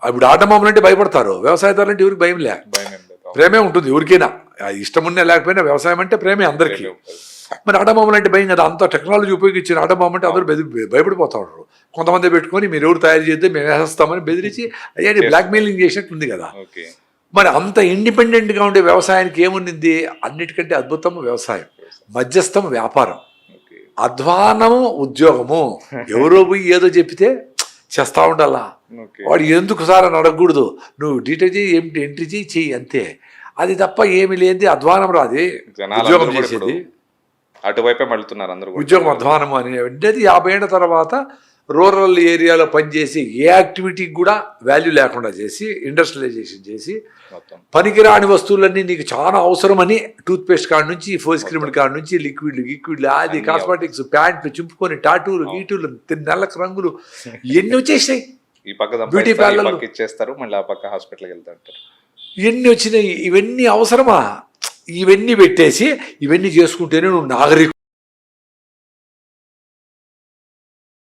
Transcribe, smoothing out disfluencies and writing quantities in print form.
ఇప్పుడు ఆటోమొబైల్ అంటే భయపడతారు, వ్యవసాయదారులు అంటే ఎవరికి భయం లే, ప్రేమే ఉంటుంది ఎవరికైనా, ఇష్టం ఉన్నా లేకపోయినా వ్యవసాయం అంటే ప్రేమే అందరికీ. మరి ఆటోమొబైల్ అంటే భయం కదా, అంత టెక్నాలజీ ఉపయోగించిన ఆటోమొబైల్ అంటే అందరూ భయపడిపోతా ఉంటారు. కొంతమంది పెట్టుకొని మీరు ఎవరు తయారు చేస్తే మేము వేసేస్తామని బెదిరించి అయ్యా బ్లాక్మెయిలింగ్ చేసినట్టు ఉంది కదా. మరి అంత ఇండిపెండెంట్గా ఉండే వ్యవసాయానికి ఏముంది? అన్నిటికంటే అద్భుతం వ్యవసాయం, మధ్యస్థం వ్యాపారం, అధ్వానము ఉద్యోగము. ఎవరో పోయి ఏదో చెప్పితే చేస్తా ఉండాలా, వాడు ఎందుకు సార్ అని అడగకూడదు, నువ్వు డీటెయిల్ చేయి, ఏమిటి ఎంట్రీ చెయ్యి అంతే. అది తప్ప ఏమి లేనిది అధ్వానం రాది ఉద్యోగం చేసేది. అటువైపే మళ్తున్నారు అందరూ. ఉద్యోగం అధ్వానం అనేది 50 ఏళ్ల తర్వాత రూరల్ ఏరియాలో పనిచేసి ఏ యాక్టివిటీకి కూడా వాల్యూ లేకుండా చేసి ఇండస్ట్రియలైజేషన్ చేసి పనికిరాని వస్తువులన్నీ నీకు చాలా అవసరమని టూత్పేస్ట్ కాడ నుంచి ఫేస్ క్రీమ్ కాడ నుంచి లిక్విడ్లు అది కాస్మెటిక్స్ ప్యాంట్లు చింపుకొని టాటూలు గీటూలు నెలకు రంగులు ఎన్ని వచ్చేసినాయి. ఈ పక్క బ్యూటీ పార్లర్ ఇచ్చేస్తారు, మళ్ళీ ఆ పక్క హాస్పిటల్కి వెళ్తారు. ఎన్ని వచ్చినాయి, ఇవన్నీ అవసరమా? ఇవన్నీ పెట్టేసి ఇవన్నీ చేసుకుంటేనే నువ్వు నాగరికుడు.